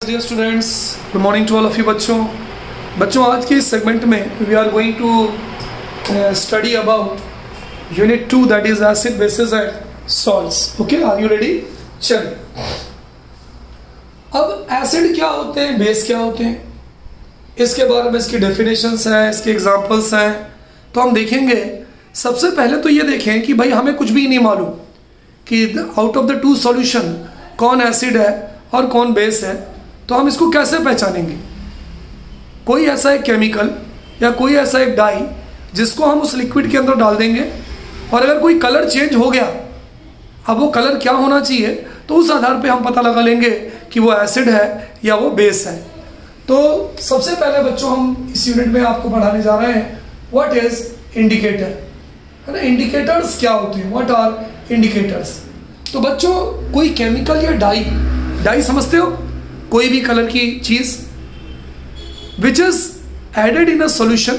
Dear students, good morning to all of you. बच्चों आज के इस सेगमेंट में we are going to study about unit 2 that is acid bases and salts. Okay, are you ready? चलिए, अब acid क्या होते हैं, बेस क्या होते हैं, इसके बारे में इसकी डेफिनेशंस हैं, इसके एग्जांपल्स हैं, तो हम देखेंगे। सबसे पहले तो ये देखें कि भाई हमें कुछ भी नहीं मालूम कि out of the two solution कौन एसिड है और कौन बेस है, तो हम इसको कैसे पहचानेंगे? कोई ऐसा एक केमिकल या कोई ऐसा एक डाई जिसको हम उस लिक्विड के अंदर डाल देंगे और अगर कोई कलर चेंज हो गया, अब वो कलर क्या होना चाहिए, तो उस आधार पे हम पता लगा लेंगे कि वो एसिड है या वो बेस है। तो सबसे पहले बच्चों हम इस यूनिट में आपको पढ़ाने जा रहे हैं व्हाट इज इंडिकेटर, है ना। इंडिकेटर्स क्या होते हैं, व्हाट आर इंडिकेटर्स। तो बच्चों कोई केमिकल या डाई समझते हो, कोई भी कलर की चीज which is added in a solution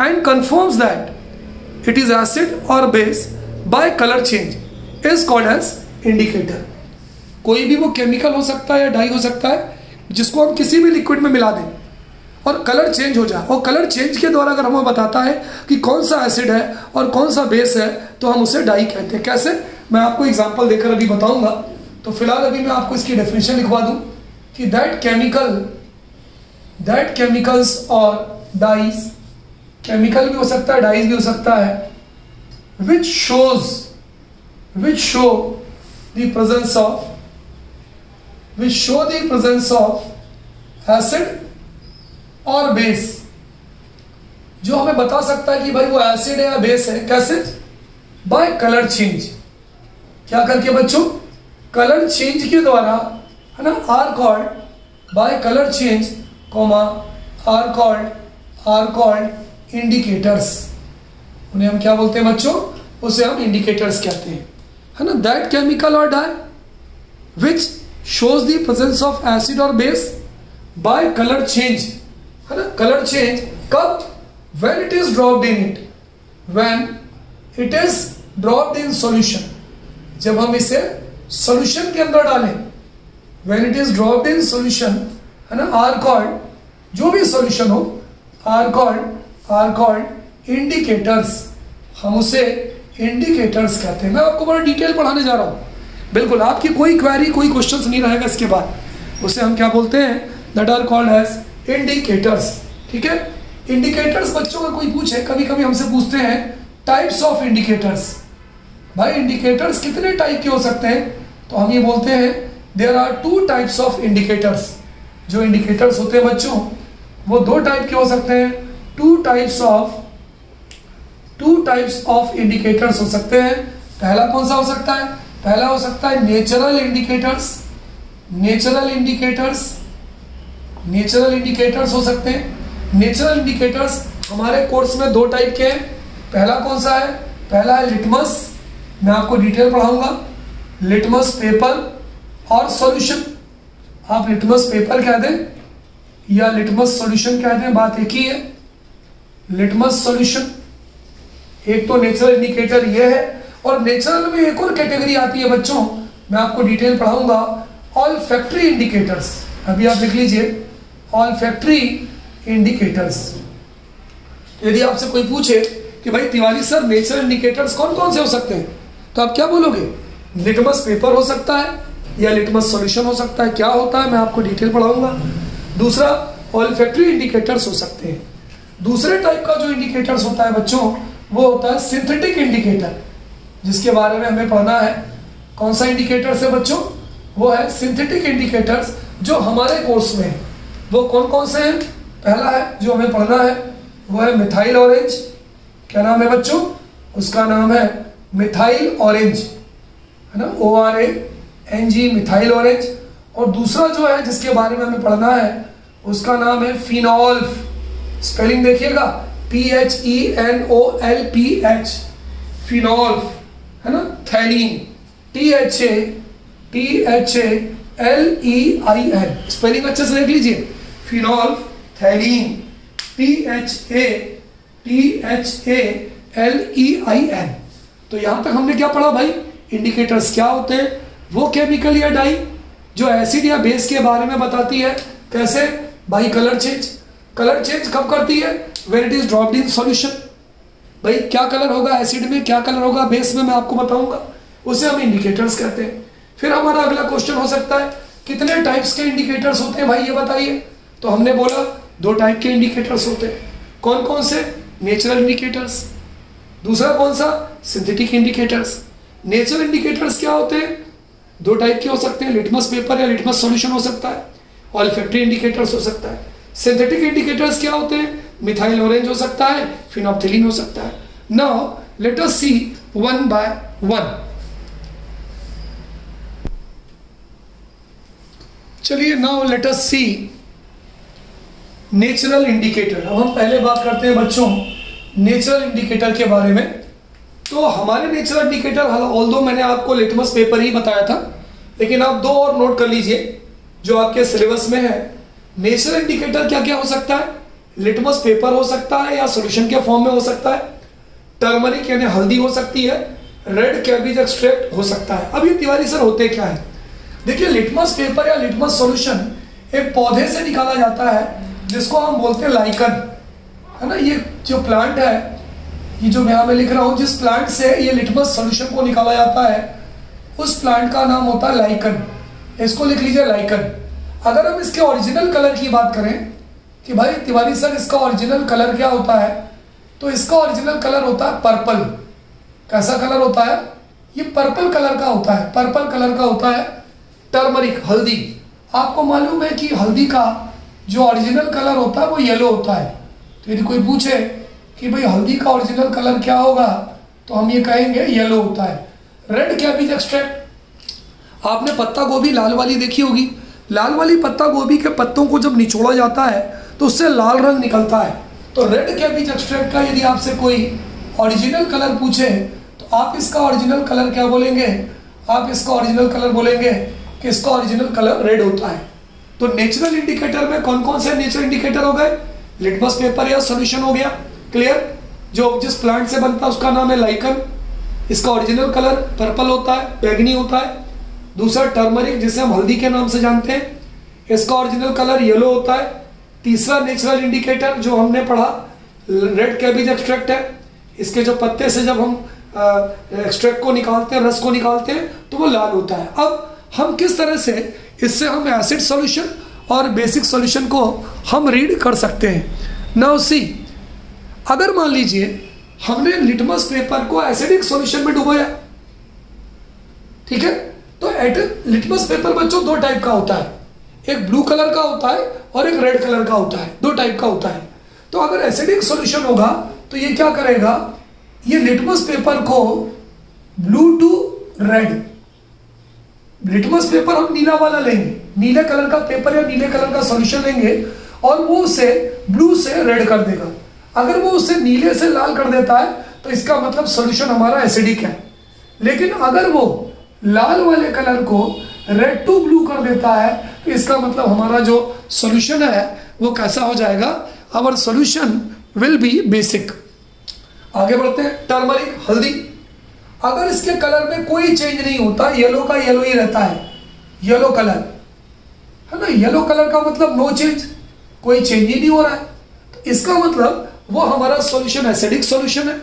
and confirms that it is acid और base by colour change is called as indicator. कोई भी वो केमिकल हो सकता है या डाई हो सकता है जिसको हम किसी भी लिक्विड में मिला दें और कलर चेंज हो जाए, और कलर चेंज के द्वारा अगर हमें बताता है कि कौन सा एसिड है और कौन सा बेस है, तो हम उसे डाई कहते हैं। कैसे, मैं आपको एग्जांपल देकर अभी बताऊंगा। तो फिलहाल अभी मैं आपको इसकी डेफिनेशन लिखवा दूं कि दैट केमिकल्स और डाइज, केमिकल भी हो सकता है, डाइज भी हो सकता है, which show the presence of acid और बेस, जो हमें बता सकता है कि भाई वो एसिड है या बेस है। कैसे? By colour change. क्या करके बच्चों? कलर चेंज के द्वारा, है ना। Are called by colour change comma are called indicators. उन्हें हम क्या बोलते हैं बच्चों? उसे हम इंडिकेटर्स कहते हैं, है ना। दैट केमिकल और dye which shows the presence of acid और बेस बाय कलर चेंज, है ना। कलर चेंज कब? When it is dropped in solution, जब हम इसे सॉल्यूशन के अंदर डालें। When it is dropped in solution, है ना। आर कॉल्ड, जो भी सॉल्यूशन हो, आर कॉल्ड इंडिकेटर्स। हम उसे इंडिकेटर्स कहते हैं। मैं आपको बड़ा डिटेल पढ़ाने जा रहा हूं, बिल्कुल आपकी कोई क्वेरी, कोई क्वेश्चंस नहीं रहेगा इसके बाद। उसे हम क्या बोलते हैं? That are called as indicators. ठीक है। इंडिकेटर्स बच्चों का कोई पूछे, कभी कभी हमसे पूछते हैं टाइप्स ऑफ इंडिकेटर्स। भाई इंडिकेटर्स कितने टाइप के हो सकते हैं? तो हम ये बोलते हैं there are 2 types of indicators. जो इंडिकेटर्स होते हैं बच्चों, वो 2 टाइप के हो सकते हैं। 2 टाइप्स ऑफ इंडिकेटर्स हो सकते हैं। पहला कौन सा हो सकता है? पहला हो सकता है नेचुरल इंडिकेटर्स हो सकते हैं। नेचुरल इंडिकेटर्स हमारे कोर्स में 2 टाइप के हैं। पहला कौन सा है? पहला है लिटमस, मैं आपको डिटेल पढ़ाऊंगा। लिटमस पेपर और सॉल्यूशन, आप लिटमस पेपर कह दें या लिटमस सॉल्यूशन कह दें, बात एक ही है। लिटमस सॉल्यूशन एक तो नेचुरल इंडिकेटर ये है, और नेचुरल में एक और कैटेगरी आती है बच्चों, मैं आपको डिटेल पढ़ाऊंगा। ऑल फैक्ट्री इंडिकेटर्स, अभी आप लिख लीजिए ऑल फैक्ट्री इंडिकेटर्स। यदि आपसे कोई पूछे कि भाई तिवारी सर नेचुरल इंडिकेटर्स कौन कौन से हो सकते हैं, तो आप क्या बोलोगे? लिटमस पेपर हो सकता है या लिटमस सॉल्यूशन हो सकता है। क्या होता है मैं आपको डिटेल पढ़ाऊंगा। दूसरा ऑल फैक्ट्री इंडिकेटर्स हो सकते हैं। दूसरे टाइप का जो इंडिकेटर्स होता है बच्चों, वो होता है सिंथेटिक इंडिकेटर, जिसके बारे में हमें पढ़ना है। कौन सा इंडिकेटर्स है बच्चों? वो है सिंथेटिक इंडिकेटर्स, जो हमारे कोर्स में है। वो कौन कौन से हैं? पहला है जो हमें पढ़ना है वो है मिथाइल ऑरेंज। क्या नाम है बच्चों? उसका नाम है मिथाइल ऑरेंज, है ना। ORANG, methyl orange. और दूसरा जो है जिसके बारे में हमें पढ़ना है उसका नाम है फिनोल्फ। स्पेलिंग देखिएगा, PHENOLPH, फिनोल्फ, है ना। थैलीन, THALEIN, स्पेलिंग अच्छे से देख लीजिए। फिनोल्फ, थैलीन, THALEIN। तो यहां तक हमने क्या पढ़ा भाई? इंडिकेटर्स क्या होते हैं? वो केमिकल या डाई जो एसिड या बेस के बारे में बताती है। कैसे? By colour change. Colour change कब करती है? When it is dropped in solution. भाई क्या कलर होगा एसिड में, क्या कलर होगा बेस में, मैं आपको बताऊंगा, उसे हम इंडिकेटर्स कहते हैं। फिर हमारा अगला क्वेश्चन हो सकता है कितने टाइप्स के इंडिकेटर्स होते हैं भाई ये बताइए। तो हमने बोला 2 टाइप के इंडिकेटर्स होते हैं। कौन कौन से? Natural indicators. दूसरा कौन सा? Synthetic indicators. नेचुरल इंडिकेटर्स क्या होते हैं? 2 टाइप के हो सकते हैं, लिटमस पेपर या लिटमस सॉल्यूशन हो सकता है, और इफेक्टिव इंडिकेटर्स हो सकता है। सिंथेटिक इंडिकेटर्स क्या होते हैं? मिथाइल ऑरेंज हो सकता है, फिनोप्थिलीन हो सकता है। Now let us see one by one. चलिए now let us see natural indicator. अब हम पहले बात करते हैं बच्चों नेचुरल इंडिकेटर के बारे में। तो हमारे नेचुरल इंडिकेटर, ऑल्दो मैंने आपको लिटमस पेपर ही बताया था, लेकिन आप 2 और नोट कर लीजिए जो आपके सिलेबस में है। नेचुरल इंडिकेटर क्या क्या हो सकता है? लिटमस पेपर हो सकता है या सॉल्यूशन के फॉर्म में हो सकता है, टर्मरिक यानी हल्दी हो सकती है, रेड कैबिज एक्सट्रैक्ट हो सकता है। अब ये तिवारी सर होते क्या है? देखिए लिटमस पेपर या लिटमस सॉल्यूशन एक पौधे से निकाला जाता है जिसको हम बोलते हैं लाइकन, है ना। ये जो प्लांट है, ये जो यहाँ मैं लिख रहा हूँ, जिस प्लांट से ये लिटमस सॉल्यूशन को निकाला जाता है उस प्लांट का नाम होता है लाइकन। इसको लिख लीजिए लाइकन। अगर हम इसके ओरिजिनल कलर की बात करें कि भाई तिवारी सर इसका ओरिजिनल कलर क्या होता है, तो इसका ओरिजिनल कलर होता है पर्पल। कैसा कलर होता है? ये पर्पल कलर का होता है। पर्पल कलर का होता है टर्मरिक, हल्दी। आपको मालूम है कि हल्दी का जो ओरिजिनल कलर होता है वो येलो होता है। तो यदि कोई पूछे कि भाई हल्दी का ओरिजिनल कलर क्या होगा, तो हम ये कहेंगे येलो होता है। रेड कैबिज एक्सट्रैक्ट, आपने पत्ता गोभी लाल वाली देखी होगी। लाल वाली पत्ता गोभी के पत्तों को जब निचोड़ा जाता है तो उससे लाल रंग निकलता है। तो रेड कैबिज एक्सट्रैक्ट का यदि आपसे कोई ओरिजिनल कलर पूछे तो आप इसका ओरिजिनल कलर क्या बोलेंगे? आप इसका ओरिजिनल कलर बोलेंगे कि इसका ओरिजिनल कलर रेड होता है। तो नेचुरल इंडिकेटर में कौन कौन से नेचुरल इंडिकेटर हो गए? लिटमस पेपर या सॉल्यूशन हो गया, क्लियर। जो जिस प्लांट से बनता है उसका नाम है लाइकन, इसका ओरिजिनल कलर पर्पल होता है, बैगनी होता है। दूसरा टर्मरिक, जिसे हम हल्दी के नाम से जानते हैं, इसका ओरिजिनल कलर येलो होता है। तीसरा नेचुरल इंडिकेटर जो हमने पढ़ा रेड कैबिज एक्सट्रैक्ट है। इसके जो पत्ते से जब हम एक्सट्रैक्ट को निकालते हैं, रस को निकालते हैं, तो वो लाल होता है। अब हम किस तरह से इससे हम एसिड सॉल्यूशन और बेसिक सॉल्यूशन को हम रीड कर सकते हैं। नाउ सी, अगर मान लीजिए हमने लिटमस पेपर को एसिडिक सॉल्यूशन में डुबोया, ठीक है, तो लिटमस पेपर बच्चों 2 टाइप का होता है, एक ब्लू कलर का होता है और एक रेड कलर का होता है। 2 टाइप का होता है। तो अगर एसिडिक सॉल्यूशन होगा तो ये क्या करेगा? ये लिटमस पेपर को blue to red, litmus paper हम नीला वाला लेंगे, नीले कलर का पेपर या नीले कलर का सॉल्यूशन लेंगे और वो उसे ब्लू से रेड कर देगा। अगर वो उसे नीले से लाल कर देता है तो इसका मतलब सॉल्यूशन हमारा एसिडिक है। लेकिन अगर वो लाल वाले कलर को रेड टू ब्लू कर देता है तो इसका मतलब हमारा जो सॉल्यूशन है वो कैसा हो जाएगा? Our solution will be basic. आगे बढ़ते हैं। टर्मरिक, हल्दी, अगर इसके कलर में कोई चेंज नहीं होता, येलो का येलो ही रहता है, येलो कलर है ना, येलो कलर का मतलब नो चेंज, कोई चेंज ही नहीं हो रहा है, तो इसका मतलब वो हमारा सॉल्यूशन एसिडिक सॉल्यूशन है।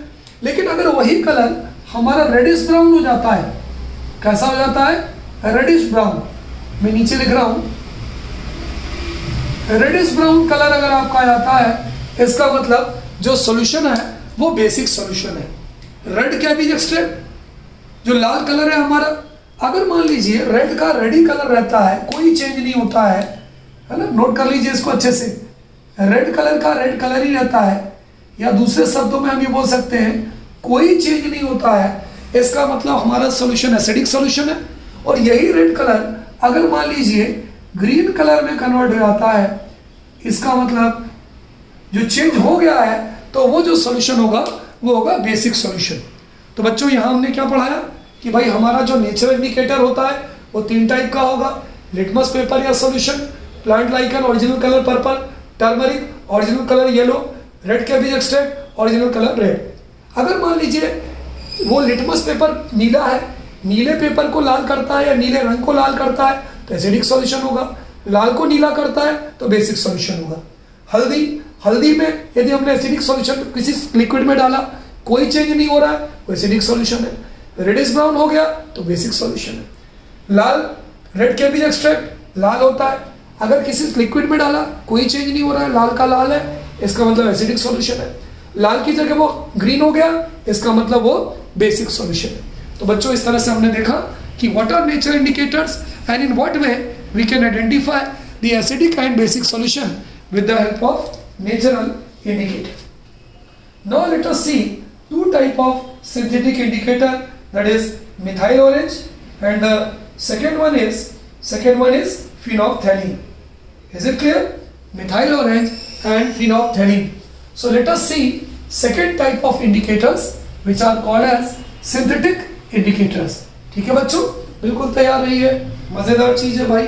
लेकिन अगर वही कलर हमारा रेडिश ब्राउन हो जाता है, कैसा हो जाता है? Reddish brown. मैं नीचे लिख रहा हूं, रेडिश ब्राउन कलर अगर आपका आता है, इसका मतलब जो सॉल्यूशन है वो बेसिक सॉल्यूशन है। रेड कैबिज एक्सट्रैक्ट, जो लाल कलर है हमारा, अगर मान लीजिए रेड का रेड ही कलर रहता है, कोई चेंज नहीं होता है ना, नोट कर लीजिए इसको अच्छे से, रेड कलर का रेड कलर ही रहता है, या दूसरे शब्दों में हम ये बोल सकते हैं कोई चेंज नहीं होता है, इसका मतलब हमारा सॉल्यूशन एसिडिक सॉल्यूशन है। और यही रेड कलर अगर मान लीजिए ग्रीन कलर में कन्वर्ट हो जाता है, इसका मतलब जो चेंज हो गया है, तो वो जो सॉल्यूशन होगा वो होगा बेसिक सॉल्यूशन। तो बच्चों यहाँ हमने क्या पढ़ाया कि भाई हमारा जो नेचुरल इंडिकेटर होता है वो 3 टाइप का होगा, लिटमस पेपर या solution, plant lichen original colour purple, turmeric original colour yellow, red cabbage extract original colour red. अगर मान लीजिए वो लिटमस पेपर नीला है, नीले पेपर को लाल करता है या नीले रंग को लाल करता है, तो एसिडिक सॉल्यूशन होगा। लाल को नीला करता है तो बेसिक सॉल्यूशन होगा। हल्दी में यदि हमने एसिडिक सॉल्यूशन किसी लिक्विड में डाला, कोई चेंज नहीं हो रहा है, वो एसिडिक सॉल्यूशन है। रेडिश ब्राउन हो गया तो बेसिक सॉल्यूशन है। लाल, रेड कैबेज एक्सट्रैक्ट लाल होता है, अगर किसी लिक्विड में डाला कोई चेंज नहीं हो रहा है, लाल का लाल है, इसका मतलब एसिडिक सॉल्यूशन है। लाल की जगह वो ग्रीन हो गया, इसका मतलब वो बेसिक सॉल्यूशन है। तो बच्चों इस तरह से हमने देखा कि what are nature indicators and in what way we can identify the acidic and basic solution with the help of natural indicator. Now let us see two type of synthetic indicator, that is methyl orange, and the second one is phenolphthalein. Is it clear? Methyl orange and phenolphthalein. So let us see second type of indicators which are called as synthetic indicators. ठीक है बच्चों, बिल्कुल तैयार रहिए, मजेदार चीज है भाई.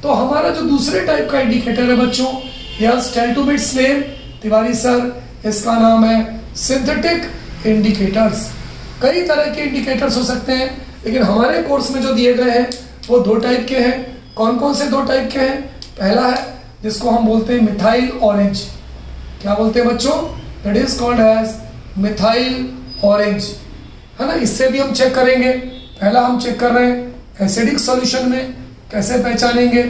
तो हमारा जो दूसरे टाइप का इंडिकेटर है बच्चों, yes tell to bits name Tiwari sir, इसका नाम है सिंथेटिक इंडिकेटर्स. कई तरह के इंडिकेटर्स हो सकते हैं, लेकिन हमारे कोर्स में जो दिए गए हैं वो दो टाइप के हैं. कौन कौन से दो टाइप के हैं? पहला है जिसको हम बोलते हैं मिथाइल ऑरेंज. क्या बोलते हैं बच्चों? That is called as methyl orange, है ना. इससे भी हम चेक करेंगे. पहला हम चेक कर रहे हैं एसिडिक सॉल्यूशन में, कैसे पहचानेंगे,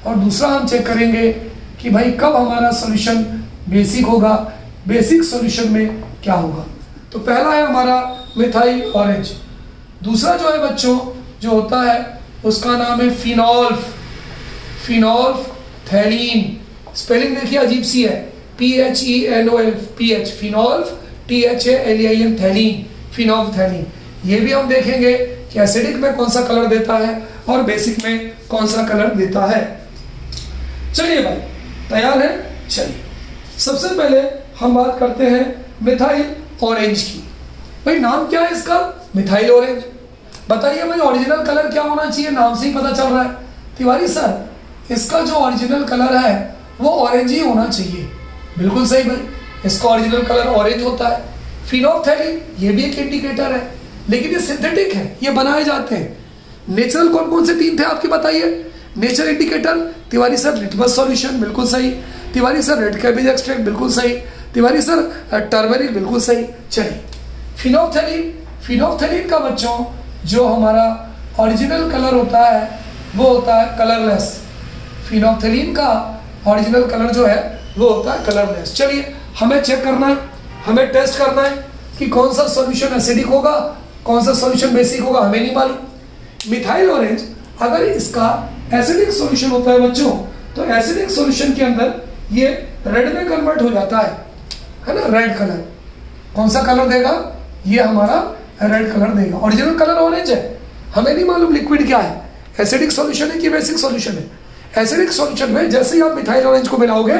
और दूसरा हम चेक करेंगे कि भाई कब हमारा सॉल्यूशन बेसिक होगा, बेसिक सॉल्यूशन में क्या होगा. तो पहला है हमारा मिथाइल ऑरेंज. दूसरा जो है बच्चों जो होता है उसका नाम है फिनोल्फथैलीन. स्पेलिंग देखिए अजीब सी है, PHENOLPH, फिनोल्फ, THALEIN, थैलीन, फिनोल्फथैलीन. ये भी हम देखेंगे कि एसिडिक में कौन सा कलर देता है और बेसिक में कौन सा कलर देता है. चलिए भाई तैयार है. चलिए सबसे पहले हम बात करते हैं मिथाइल ऑरेंज की. भाई नाम क्या है इसका? Methyl orange. बताइए भाई ओरिजिनल कलर क्या होना चाहिए? नाम से ही पता चल रहा है. तिवारी सर इसका जो ओरिजिनल कलर है वो ऑरेंज ही होना चाहिए. बिल्कुल सही भाई, इसका ओरिजिनल कलर ऑरेंज होता है. फिनोल्फथैलीन ये भी एक इंडिकेटर है, लेकिन ये सिंथेटिक है, ये बनाए जाते हैं. नेचुरल कौन कौन से तीन थे आपके बताइए? Nature indicator Tiwari sir litmus solution, बिल्कुल सही. Tiwari sir red cabbage extract, बिल्कुल सही. तिवारी सर टर्मरिक, बिल्कुल सही. चलिए फिनोल्फथैलीन का बच्चों जो हमारा ओरिजिनल कलर होता है वो होता है कलरलेस. फिनोल्फथैलीन का ओरिजिनल कलर जो है वो होता है कलरलेस. चलिए हमें चेक करना है, हमें टेस्ट करना है कि कौन सा सॉल्यूशन एसिडिक होगा, कौन सा सॉल्यूशन बेसिक होगा, हमें नहीं मालूम. मिथाइल ऑरेंज अगर इसका एसिडिक सॉल्यूशन होता है बच्चों, तो एसिडिक सॉल्यूशन के अंदर ये रेड में कन्वर्ट हो जाता है ना. रेड कलर कौन सा कलर देगा? ये हमारा रेड कलर देगा. ओरिजिनल कलर ऑरेंज है, हमें नहीं मालूम लिक्विड क्या है, एसिडिक सॉल्यूशन है कि बेसिक सॉल्यूशन है. एसिडिक सॉल्यूशन में जैसे ही आप मिथाइल ऑरेंज को मिलाओगे,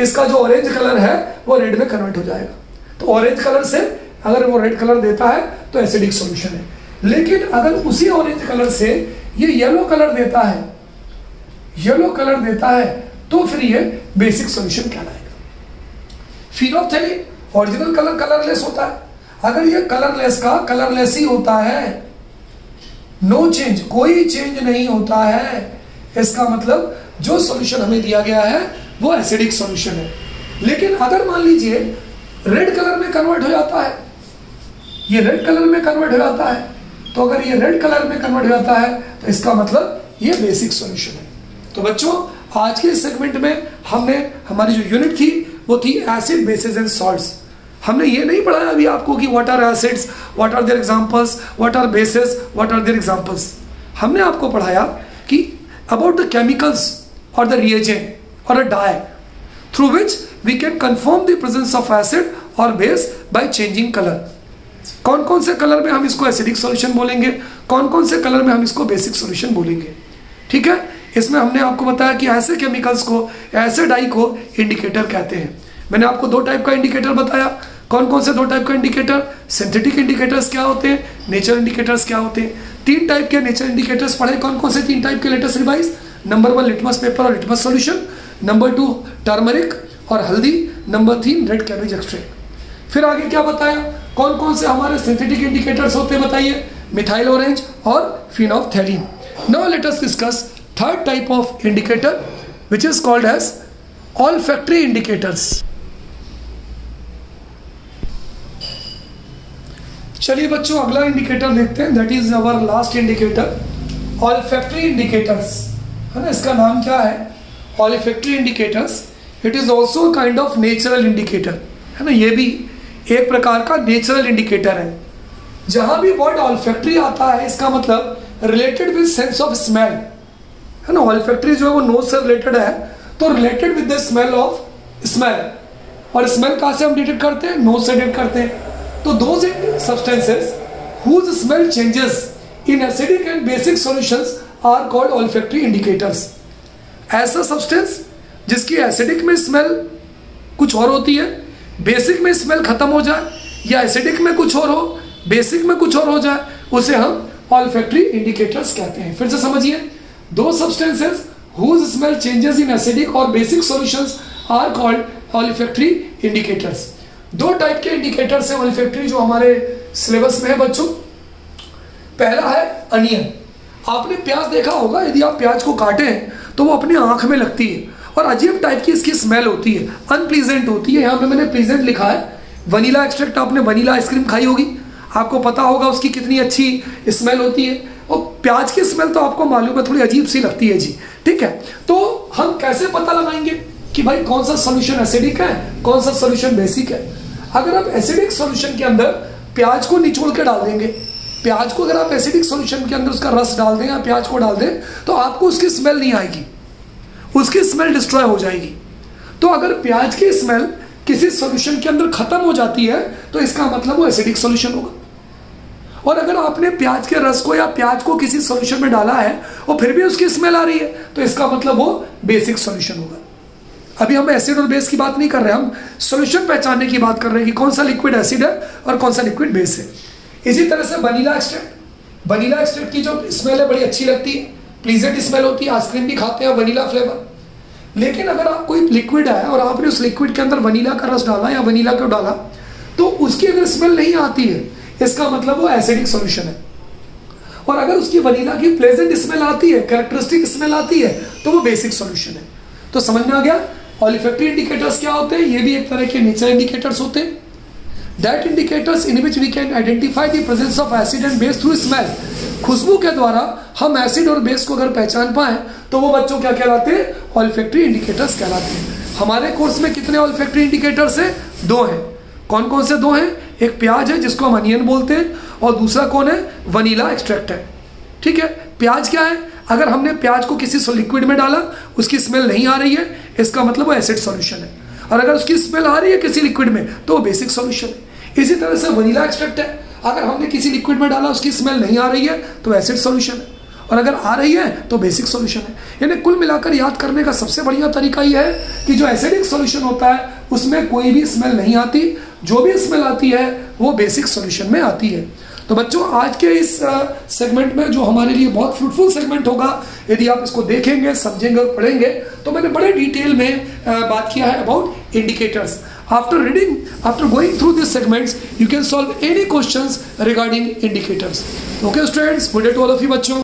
इसका जो ऑरेंज कलर है वो रेड में कन्वर्ट हो जाएगा. तो ऑरेंज कलर से अगर वो रेड कलर देता है तो एसिडिक सॉल्यूशन है. लेकिन अगर उसी ऑरेंज कलर से ये येलो कलर देता है, तो फिर ये बेसिक सॉल्यूशन कहलाएगा. फिनोल्फथैलीन ओरिजिनल कलर कलरलेस होता है. अगर ये कलरलेस का कलरलेस ही होता है, नो चेंज, कोई चेंज नहीं होता है, इसका मतलब जो सॉल्यूशन हमें दिया गया है वो एसिडिक सॉल्यूशन है. लेकिन अगर मान लीजिए रेड कलर में कन्वर्ट हो जाता है, ये रेड कलर में कन्वर्ट हो जाता है, तो अगर ये रेड कलर में कन्वर्ट हो जाता है तो इसका मतलब ये बेसिक सॉल्यूशन है. तो बच्चों आज के सेगमेंट में हमने हमारी जो यूनिट थी वो थी एसिड, बेसिस एंड सॉल्ट्स. हमने ये नहीं पढ़ाया अभी आपको कि what are acids, what are their examples, what are bases, what are their examples. हमने आपको पढ़ाया कि अबाउट द केमिकल्स और द रिएजेंट और a dye through which we can confirm the presence of acid और बेस बाय चेंजिंग कलर. कौन कौन से कलर में हम इसको एसिडिक सॉल्यूशन बोलेंगे, कौन कौन से कलर में हम इसको बेसिक सॉल्यूशन बोलेंगे. ठीक है, इसमें हमने आपको बताया कि ऐसे केमिकल्स को, ऐसे डाई को इंडिकेटर कहते हैं. मैंने आपको दो टाइप का इंडिकेटर बताया. कौन कौन से दो टाइप का इंडिकेटर? सिंथेटिक इंडिकेटर्स क्या होते हैं, नेचर इंडिकेटर्स क्या होते हैं. तीन टाइप के नेचर इंडिकेटर्स पढ़े. कौन कौन से तीन टाइप के? Latest revise. Number 1 litmus paper और लिटमस सॉल्यूशन, नंबर 2 टर्मरिक और हल्दी, नंबर 3 रेड कैबेज एक्सट्रैक्ट. फिर आगे क्या बताया, कौन कौन से हमारे सिंथेटिक इंडिकेटर्स होते हैं बताइए? मिथाइल ऑरेंज और phenolphthalein. Now let us discuss third type of indicator which is called as olfactory indicators. चलिए बच्चों अगला इंडिकेटर देखते हैं, that is our last indicator, olfactory indicators, है ना. इसका नाम क्या है? olfactory indicators. It is also kind of natural indicator, है ना. ये भी एक प्रकार का नेचुरल इंडिकेटर है. जहां भी वर्ड olfactory आता है इसका मतलब related with sense of smell, है ना. olfactory जो है वो नोज से रिलेटेड है, तो related with the smell of smell. और स्मेल कहाँ से हम डिटेक्ट करते हैं? नोज से डिटेक्ट करते हैं. तो those substances whose smell changes in acidic and basic solutions are called olfactory indicators. ऐसा सब्सटेंस जिसकी एसिडिक में स्मेल कुछ और होती है, बेसिक में स्मेल खत्म हो जाए, या एसिडिक में कुछ और हो, बेसिक में कुछ और हो जाए, उसे हम olfactory indicators कहते हैं. फिर से समझिए, दो substances whose smell changes in acidic और basic solutions are called olfactory indicators. दो टाइप के इंडिकेटर्स हैं olfactory जो हमारे सिलेबस में है बच्चों. पहला है अनियन. आपने प्याज देखा होगा, यदि आप प्याज को काटें तो वो अपनी आंख में लगती है और अजीब टाइप की इसकी स्मेल होती है, अनप्लीजेंट होती है. यहाँ पे मैंने प्लीजेंट लिखा है. वनीला एक्सट्रैक्ट, आपने वनीला आइसक्रीम खाई होगी, आपको पता होगा उसकी कितनी अच्छी स्मेल होती है. और प्याज की स्मेल तो आपको मालूम है थोड़ी अजीब सी लगती है जी, ठीक है. तो हम कैसे पता लगाएंगे कि भाई कौन सा सोल्यूशन एसिडिक है, कौन सा सोल्यूशन बेसिक है? अगर आप एसिडिक सोल्यूशन के अंदर प्याज को निचोड़ के डाल देंगे, प्याज को अगर आप एसिडिक सोल्यूशन के अंदर उसका रस डाल दें या प्याज को डाल दें, तो आपको उसकी स्मेल नहीं आएगी, उसकी स्मेल डिस्ट्रॉय हो जाएगी. तो अगर प्याज की स्मेल किसी सोल्यूशन के अंदर खत्म हो जाती है तो इसका मतलब वो एसिडिक सोल्यूशन होगा. और अगर आपने प्याज के रस को या प्याज को किसी सोल्यूशन में डाला है और फिर भी उसकी स्मेल आ रही है तो इसका मतलब वो बेसिक सोल्यूशन होगा. अभी हम एसिड और बेस की बात नहीं कर रहे, हम सोल्यूशन पहचानने की बात कर रहे हैं कि कौन सा लिक्विड एसिड है और कौन सा लिक्विड बेस है. इसी तरह से वनीला एक्सट्रैक्ट, वनीला एक्सट्रैक्ट की जो स्मेल है बड़ी अच्छी लगती है, प्लीजेंट स्मेल होती है. आइसक्रीम भी खाते हैं वनीला फ्लेवर. लेकिन अगर आप कोई लिक्विड है और आपने उस लिक्विड के अंदर वनीला का रस डाला या वनीला को डाला तो उसकी अगर स्मेल नहीं आती है इसका मतलब वो एसिडिक सॉल्यूशन है. और अगर उसकी वनीला की प्लेजेंट स्मेल आती है, कैरेक्टरिस्टिक स्मेल आती है, तो वो बेसिक सॉल्यूशन है. तो समझ में आ गया olfactory इंडिकेटर्स क्या होते हैं? ये भी एक तरह के नेचर इंडिकेटर्स होते हैं. That indicators in which we can identify the presence of acid and base through smell. खुशबू के द्वारा हम एसिड और बेस को अगर पहचान पाए तो वो बच्चों क्या कहलाते हैं? olfactory इंडिकेटर्स कहलाते हैं. हमारे कोर्स में कितने olfactory इंडिकेटर्स हैं? दो हैं. कौन कौन से दो हैं? एक प्याज है जिसको हम अनियन बोलते हैं और दूसरा कौन है? वनीला एक्सट्रैक्ट है. ठीक है. प्याज क्या है? अगर हमने प्याज को किसी लिक्विड में डाला, उसकी स्मेल नहीं आ रही है, इसका मतलब वो एसिड सॉल्यूशन है. और अगर उसकी स्मेल आ रही है किसी लिक्विड में तो वो बेसिक सॉल्यूशन है. इसी तरह से वनीला एक्सट्रैक्ट है, अगर हमने किसी लिक्विड में डाला, उसकी स्मेल नहीं आ रही है तो एसिड सॉल्यूशन है, और अगर आ रही है तो बेसिक सॉल्यूशन है. यानी कुल मिलाकर याद करने का सबसे बढ़िया तरीका यह है कि जो एसिडिक सॉल्यूशन होता है उसमें कोई भी स्मेल नहीं आती, जो भी स्मेल आती है वो बेसिक सॉल्यूशन में आती है. तो बच्चों आज के इस सेगमेंट में जो हमारे लिए बहुत फ्रूटफुल सेगमेंट होगा, यदि आप इसको देखेंगे, समझेंगे और पढ़ेंगे तो मैंने बड़े डिटेल में बात किया है about indicators. After going through these segments, you can solve any questions regarding indicators. Okay, students, good day to all of you, बच्चों.